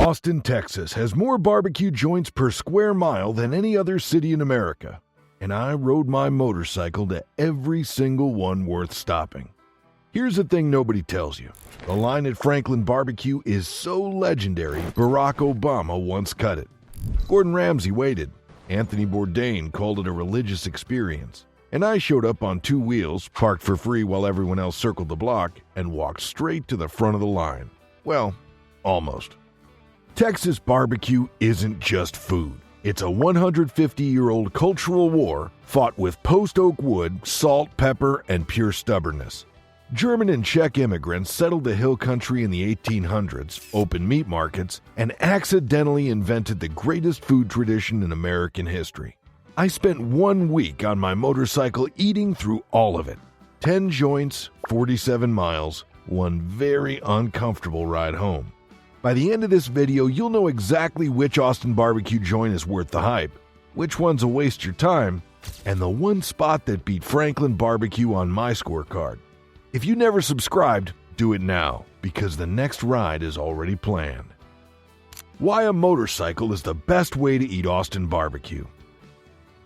Austin, Texas has more barbecue joints per square mile than any other city in America, and I rode my motorcycle to every single one worth stopping. Here's the thing nobody tells you. The line at Franklin Barbecue is so legendary, Barack Obama once cut it. Gordon Ramsay waited. Anthony Bourdain called it a religious experience. And I showed up on two wheels, parked for free while everyone else circled the block, and walked straight to the front of the line. Well, almost. Texas barbecue isn't just food. It's a 150-year-old cultural war fought with post-oak wood, salt, pepper, and pure stubbornness. German and Czech immigrants settled the hill country in the 1800s, opened meat markets, and accidentally invented the greatest food tradition in American history. I spent 1 week on my motorcycle eating through all of it. 10 joints, 47 miles, one very uncomfortable ride home. By the end of this video, you'll know exactly which Austin barbecue joint is worth the hype, which one's a waste of your time, and the one spot that beat Franklin Barbecue on my scorecard. If you never subscribed, do it now, because the next ride is already planned. Why a motorcycle is the best way to eat Austin barbecue.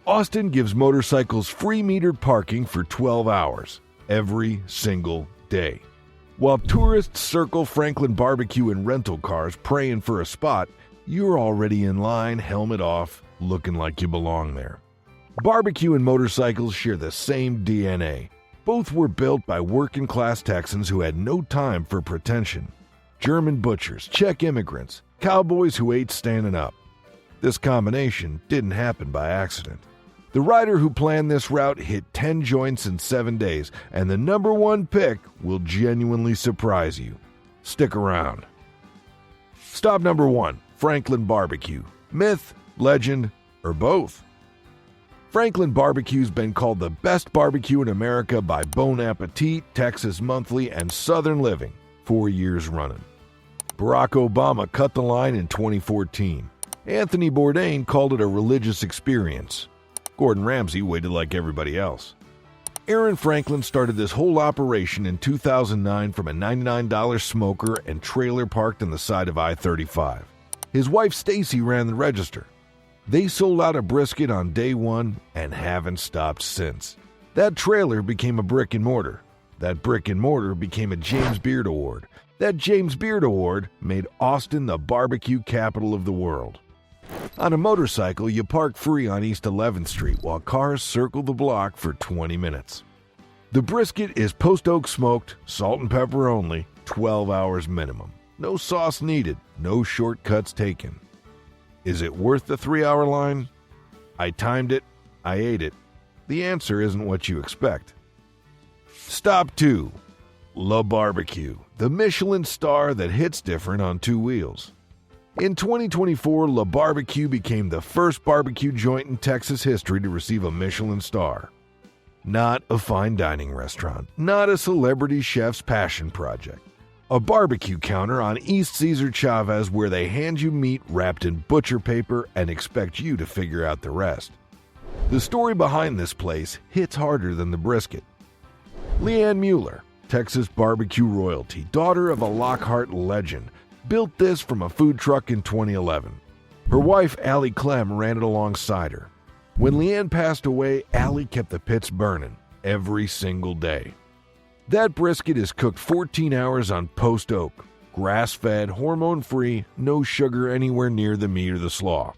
Austin gives motorcycles free metered parking for 12 hours, every single day. While tourists circle Franklin Barbecue in rental cars praying for a spot, you're already in line, helmet off, looking like you belong there. Barbecue and motorcycles share the same DNA. Both were built by working-class Texans who had no time for pretension. German butchers, Czech immigrants, cowboys who ate standing up. This combination didn't happen by accident. The rider who planned this route hit 10 joints in 7 days, and the number one pick will genuinely surprise you. Stick around. Stop number 1, Franklin Barbecue. Myth, legend, or both? Franklin Barbecue's been called the best barbecue in America by Bon Appetit, Texas Monthly, and Southern Living, 4 years running. Barack Obama cut the line in 2014. Anthony Bourdain called it a religious experience. Gordon Ramsay waited like everybody else. Aaron Franklin started this whole operation in 2009 from a $99 smoker and trailer parked on the side of I-35. His wife Stacy ran the register. They sold out a brisket on day 1 and haven't stopped since. That trailer became a brick and mortar. That brick and mortar became a James Beard Award. That James Beard Award made Austin the barbecue capital of the world. On a motorcycle, you park free on East 11th Street while cars circle the block for 20 minutes. The brisket is post-oak smoked, salt and pepper only, 12 hours minimum. No sauce needed, no shortcuts taken. Is it worth the 3-hour line? I timed it, I ate it. The answer isn't what you expect. Stop 2. Le Barbecue, the Michelin star that hits different on 2 wheels. In 2024, Le Barbecue became the first barbecue joint in Texas history to receive a Michelin star. Not a fine dining restaurant, not a celebrity chef's passion project. A barbecue counter on East Cesar Chavez where they hand you meat wrapped in butcher paper and expect you to figure out the rest. The story behind this place hits harder than the brisket. Leanne Mueller, Texas barbecue royalty, daughter of a Lockhart legend, built this from a food truck in 2011. Her wife, Allie Clem, ran it alongside her. When Leanne passed away, Allie kept the pits burning every single day. That brisket is cooked 14 hours on post oak, grass-fed, hormone-free, no sugar anywhere near the meat or the slaw.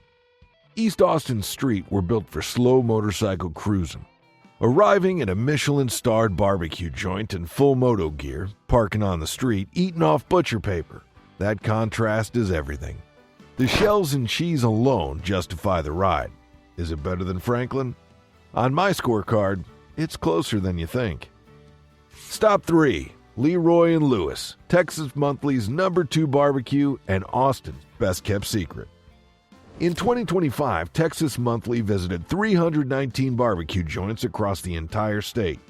East Austin Street were built for slow motorcycle cruising. Arriving at a Michelin-starred barbecue joint in full moto gear, parking on the street, eating off butcher paper. That contrast is everything. The shells and cheese alone justify the ride. Is it better than Franklin? On my scorecard, it's closer than you think. Stop 3. LeRoy Lewis, Texas Monthly's number 2 barbecue and Austin's best-kept secret. In 2025, Texas Monthly visited 319 barbecue joints across the entire state.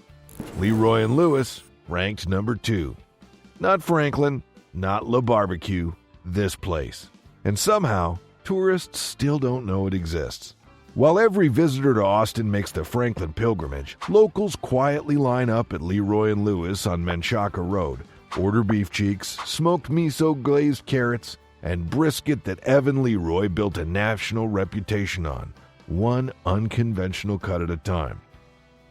LeRoy Lewis ranked number 2. Not Franklin, not Le Barbecue, this place. And somehow, tourists still don't know it exists. While every visitor to Austin makes the Franklin pilgrimage, locals quietly line up at LeRoy Lewis on Menchaca Road, order beef cheeks, smoked miso glazed carrots, and brisket that Evan LeRoy built a national reputation on, one unconventional cut at a time.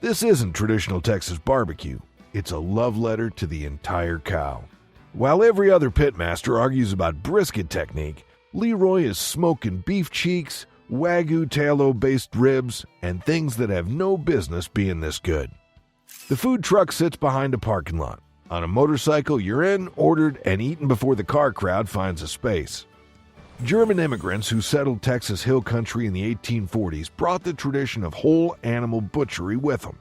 This isn't traditional Texas barbecue. It's a love letter to the entire cow. While every other pitmaster argues about brisket technique, LeRoy is smoking beef cheeks, Wagyu talo-based ribs, and things that have no business being this good. The food truck sits behind a parking lot. On a motorcycle, you're in, ordered, and eaten before the car crowd finds a space. German immigrants who settled Texas Hill Country in the 1840s brought the tradition of whole animal butchery with them.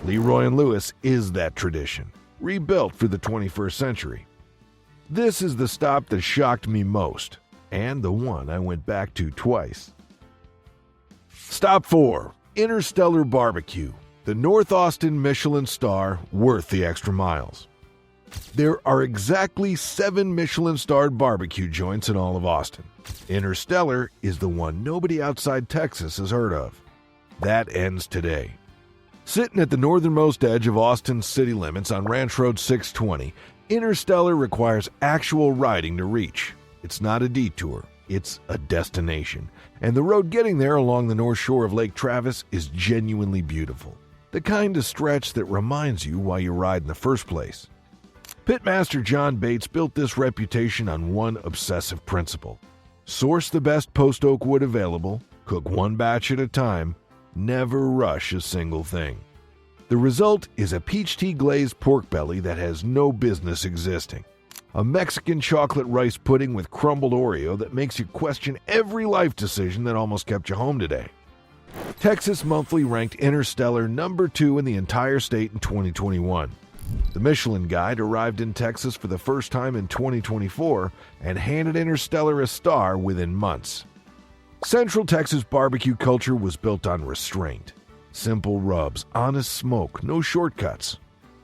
LeRoy Lewis is that tradition, rebuilt for the 21st century. This is the stop that shocked me most, and the one I went back to twice. Stop 4. InterStellar BBQ, the North Austin Michelin-star worth the extra miles. There are exactly 7 Michelin-starred barbecue joints in all of Austin. InterStellar is the one nobody outside Texas has heard of. That ends today. Sitting at the northernmost edge of Austin's city limits on Ranch Road 620, InterStellar requires actual riding to reach. It's not a detour, it's a destination. And the road getting there along the north shore of Lake Travis is genuinely beautiful. The kind of stretch that reminds you why you ride in the first place. Pitmaster John Bates built this reputation on one obsessive principle. Source the best post oak wood available, cook one batch at a time, never rush a single thing. The result is a peach tea glazed pork belly that has no business existing. A Mexican chocolate rice pudding with crumbled Oreo that makes you question every life decision that almost kept you home today. Texas Monthly ranked InterStellar number 2 in the entire state in 2021. The Michelin Guide arrived in Texas for the first time in 2024 and handed InterStellar a star within months. Central Texas barbecue culture was built on restraint. Simple rubs, honest smoke, no shortcuts.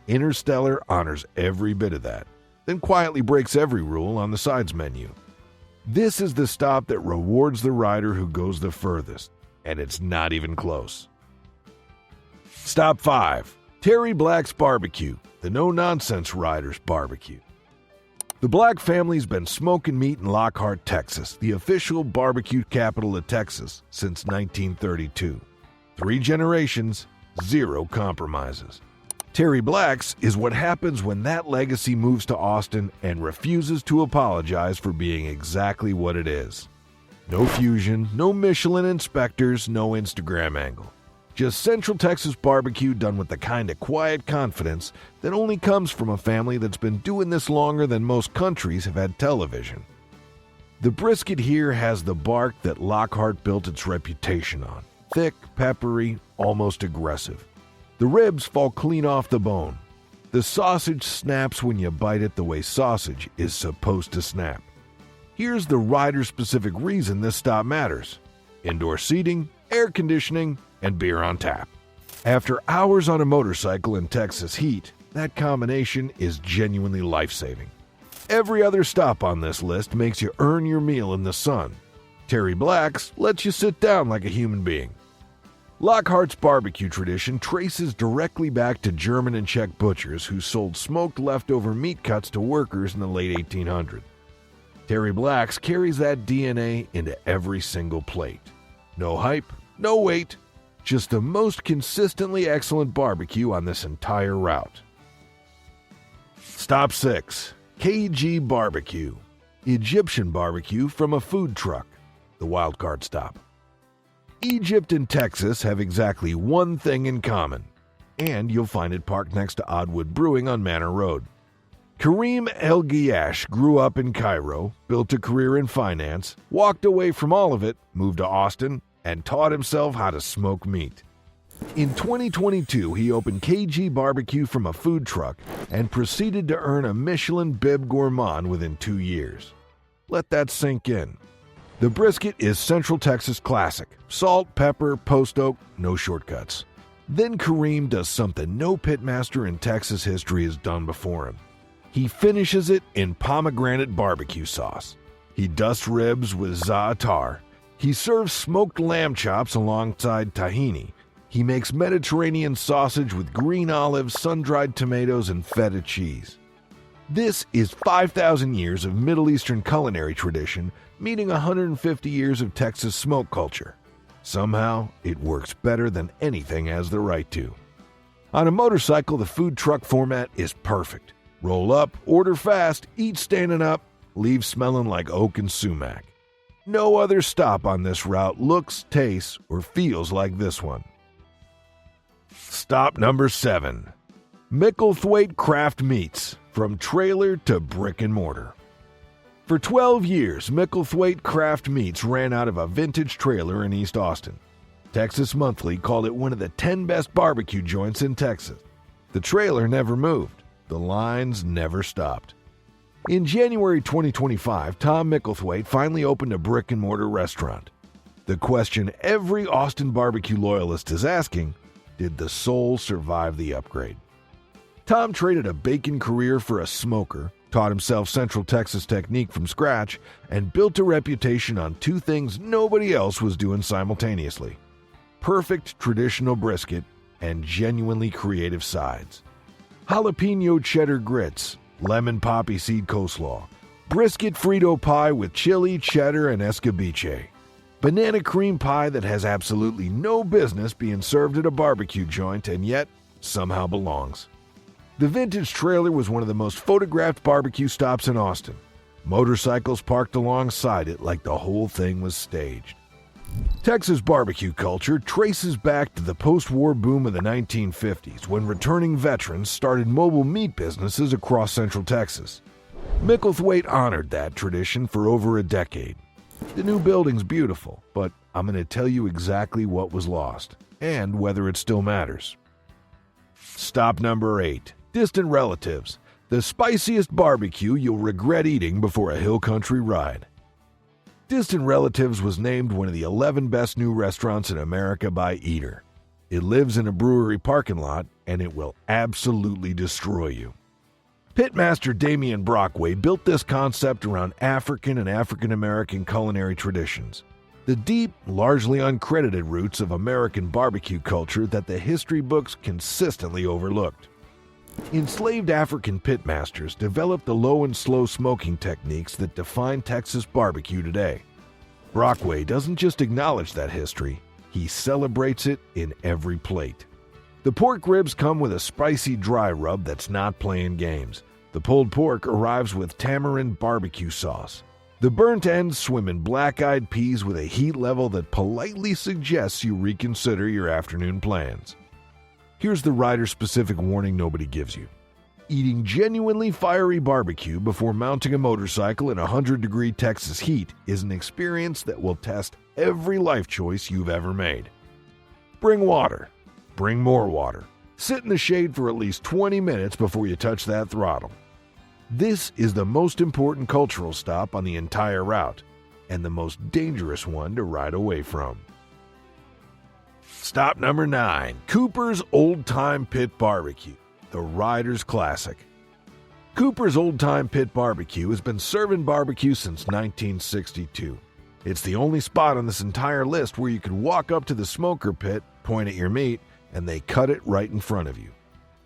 InterStellar honors every bit of that, then quietly breaks every rule on the sides menu. This is the stop that rewards the rider who goes the furthest, and it's not even close. Stop 5. Terry Black's BBQ, the no-nonsense rider's barbecue. The Black family's been smoking meat in Lockhart, Texas, the official barbecue capital of Texas, since 1932. 3 generations, 0 compromises. Terry Black's is what happens when that legacy moves to Austin and refuses to apologize for being exactly what it is. No fusion, no Michelin inspectors, no Instagram angle. Just Central Texas barbecue done with the kind of quiet confidence that only comes from a family that's been doing this longer than most countries have had television. The brisket here has the bark that Lockhart built its reputation on. Thick, peppery, almost aggressive. The ribs fall clean off the bone. The sausage snaps when you bite it the way sausage is supposed to snap. Here's the rider-specific reason this stop matters. Indoor seating, air conditioning, and beer on tap. After hours on a motorcycle in Texas heat, that combination is genuinely life-saving. Every other stop on this list makes you earn your meal in the sun. Terry Black's lets you sit down like a human being. Lockhart's barbecue tradition traces directly back to German and Czech butchers who sold smoked leftover meat cuts to workers in the late 1800s. Terry Black's carries that DNA into every single plate. No hype, no wait, just the most consistently excellent barbecue on this entire route. Stop 6. KG BBQ, Egyptian barbecue from a food truck, the wildcard stop. Egypt and Texas have exactly one thing in common, and you'll find it parked next to Oddwood Brewing on Manor Road. Kareem El Ghiash grew up in Cairo, built a career in finance, walked away from all of it, moved to Austin, and taught himself how to smoke meat. In 2022, he opened KG BBQ from a food truck and proceeded to earn a Michelin Bib Gourmand within 2 years. Let that sink in. The brisket is Central Texas classic. Salt, pepper, post oak, no shortcuts. Then Kareem does something no pitmaster in Texas history has done before him. He finishes it in pomegranate barbecue sauce. He dusts ribs with za'atar. He serves smoked lamb chops alongside tahini. He makes Mediterranean sausage with green olives, sun-dried tomatoes, and feta cheese. This is 5,000 years of Middle Eastern culinary tradition meeting 150 years of Texas smoke culture. Somehow, it works better than anything has the right to. On a motorcycle, the food truck format is perfect. Roll up, order fast, eat standing up, leave smelling like oak and sumac. No other stop on this route looks, tastes, or feels like this one. Stop number 7. Micklethwait Craft Meats, from trailer to brick and mortar. For 12 years, Micklethwait Craft Meats ran out of a vintage trailer in East Austin. Texas Monthly called it one of the 10 best barbecue joints in Texas. The trailer never moved. The lines never stopped. In January 2025, Tom Micklethwait finally opened a brick-and-mortar restaurant. The question every Austin barbecue loyalist is asking, did the soul survive the upgrade? Tom traded a bacon career for a smoker, taught himself Central Texas technique from scratch, and built a reputation on two things nobody else was doing simultaneously: perfect traditional brisket and genuinely creative sides. Jalapeno cheddar grits, lemon poppy seed coleslaw, brisket Frito pie with chili, cheddar, and escabeche, banana cream pie that has absolutely no business being served at a barbecue joint and yet somehow belongs. The vintage trailer was one of the most photographed barbecue stops in Austin. Motorcycles parked alongside it like the whole thing was staged. Texas barbecue culture traces back to the post-war boom of the 1950s when returning veterans started mobile meat businesses across Central Texas. Micklethwait honored that tradition for over a decade. The new building's beautiful, but I'm going to tell you exactly what was lost and whether it still matters. Stop number 8. Distant relatives. The spiciest barbecue you'll regret eating before a hill country ride. Distant Relatives was named one of the 11 best new restaurants in America by Eater. It lives in a brewery parking lot, and it will absolutely destroy you. Pitmaster Damian Brockway built this concept around African and African American culinary traditions, the deep, largely uncredited roots of American barbecue culture that the history books consistently overlooked. Enslaved African pitmasters developed the low and slow smoking techniques that define Texas barbecue today. Brockway doesn't just acknowledge that history, he celebrates it in every plate. The pork ribs come with a spicy dry rub that's not playing games. The pulled pork arrives with tamarind barbecue sauce. The burnt ends swim in black-eyed peas with a heat level that politely suggests you reconsider your afternoon plans. Here's the rider-specific warning nobody gives you. Eating genuinely fiery barbecue before mounting a motorcycle in 100-degree Texas heat is an experience that will test every life choice you've ever made. Bring water. Bring more water. Sit in the shade for at least 20 minutes before you touch that throttle. This is the most important cultural stop on the entire route, and the most dangerous one to ride away from. Stop number 9. Cooper's Old Time Pit Barbecue, the Rider's Classic. Cooper's Old Time Pit Barbecue has been serving barbecue since 1962. It's the only spot on this entire list where you can walk up to the smoker pit, point at your meat, and they cut it right in front of you.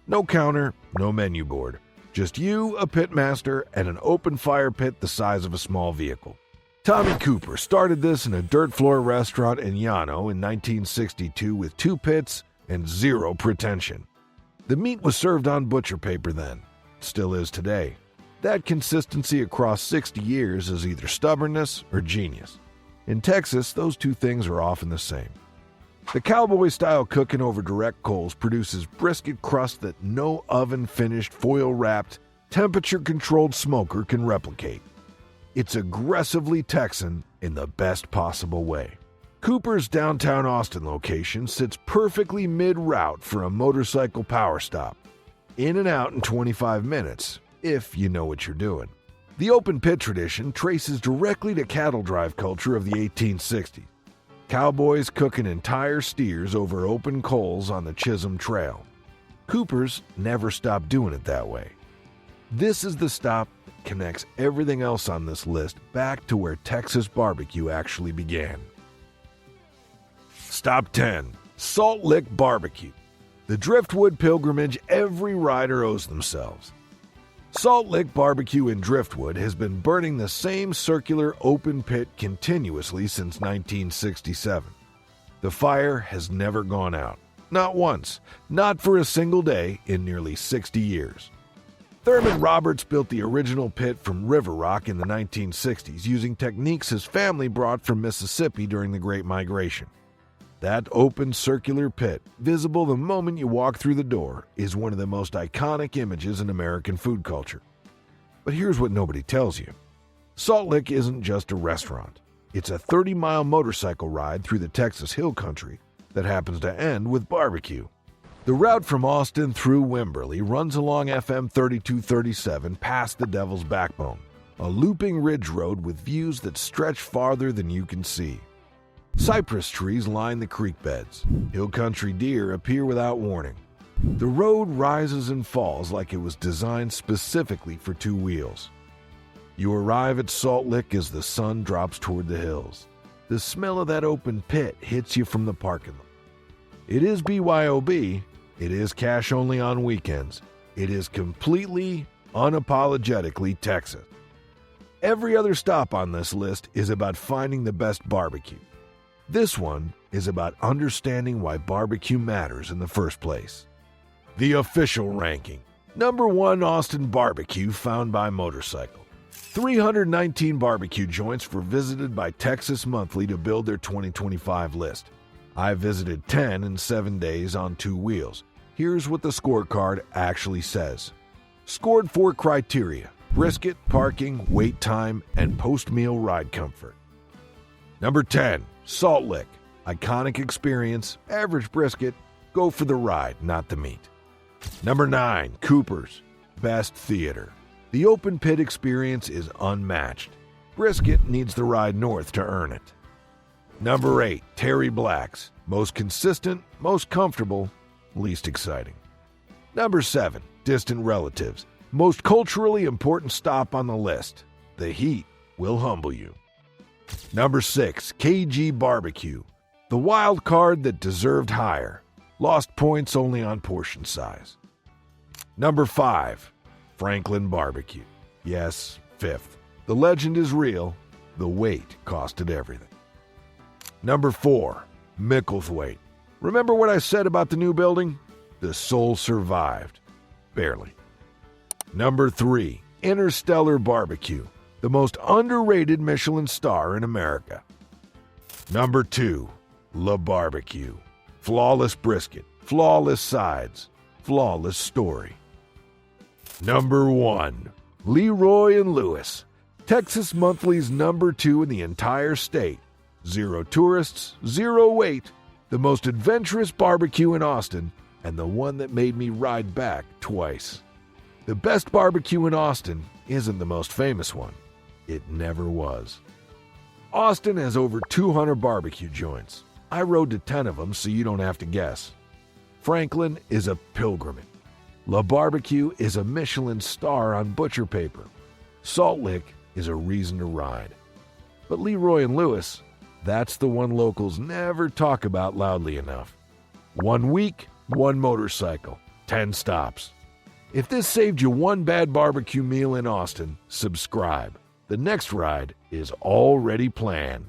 No counter, no menu board. Just you, a pitmaster, and an open fire pit the size of a small vehicle. Tommy Cooper started this in a dirt floor restaurant in Llano in 1962 with 2 pits and 0 pretension. The meat was served on butcher paper then. Still is today. That consistency across 60 years is either stubbornness or genius. In Texas, those two things are often the same. The cowboy-style cooking over direct coals produces brisket crust that no oven-finished, foil-wrapped, temperature-controlled smoker can replicate. It's aggressively Texan in the best possible way. Cooper's downtown Austin location sits perfectly mid-route for a motorcycle power stop. In and out in 25 minutes, if you know what you're doing. The open pit tradition traces directly to cattle drive culture of the 1860s. Cowboys cooking entire steers over open coals on the Chisholm Trail. Cooper's never stopped doing it that way. This is the stop that connects everything else on this list back to where Texas barbecue actually began. Stop 10. Salt Lick Barbecue, the driftwood pilgrimage every rider owes themselves. Salt Lick BBQ in Driftwood has been burning the same circular open pit continuously since 1967. The fire has never gone out. Not once. Not for a single day in nearly 60 years. Thurman Roberts built the original pit from river rock in the 1960s using techniques his family brought from Mississippi during the Great Migration. That open circular pit, visible the moment you walk through the door, is one of the most iconic images in American food culture. But here's what nobody tells you. Salt Lick isn't just a restaurant. It's a 30-mile motorcycle ride through the Texas Hill Country that happens to end with barbecue. The route from Austin through Wimberley runs along FM 3237 past the Devil's Backbone, a looping ridge road with views that stretch farther than you can see. Cypress trees line the creek beds. Hill country deer appear without warning. The road rises and falls like it was designed specifically for two wheels. You arrive at Salt Lick as the sun drops toward the hills. The smell of that open pit hits you from the parking lot. It is BYOB. It is cash only on weekends. It is completely, unapologetically Texas. Every other stop on this list is about finding the best barbecue. This one is about understanding why barbecue matters in the first place. The official ranking. Number 1 Austin Barbecue found by motorcycle. 319 barbecue joints were visited by Texas Monthly to build their 2025 list. I visited 10 in 7 days on 2 wheels. Here's what the scorecard actually says. Scored 4 criteria: brisket, parking, wait time, and post-meal ride comfort. Number 10, Salt Lick. Iconic experience, average brisket, go for the ride, not the meat. Number 9, Cooper's. Best theater. The open pit experience is unmatched. Brisket needs the ride north to earn it. Number 8, Terry Black's. Most consistent, most comfortable, least exciting. Number 7, Distant Relatives. Most culturally important stop on the list. The heat will humble you. Number 6, KG BBQ. The wild card that deserved higher. Lost points only on portion size. Number 5, Franklin BBQ. Yes, 5th. The legend is real. The wait costed everything. Number 4, Micklethwait. Remember what I said about the new building? The soul survived. Barely. Number 3, InterStellar BBQ. The most underrated Michelin star in America. Number 2, Le BBQ. Flawless brisket, flawless sides, flawless story. Number 1, LeRoy Lewis. Texas Monthly's number 2 in the entire state. 0 tourists, 0 wait. The most adventurous barbecue in Austin, and the one that made me ride back twice. The best barbecue in Austin isn't the most famous one. It never was. Austin has over 200 barbecue joints. I rode to 10 of them so you don't have to guess. Franklin is a pilgrimage. Le BBQ is a Michelin star on butcher paper. Salt Lick is a reason to ride. But LeRoy Lewis, that's the one locals never talk about loudly enough. 1 week, 1 motorcycle, 10 stops. If this saved you one bad barbecue meal in Austin, subscribe. The next ride is already planned.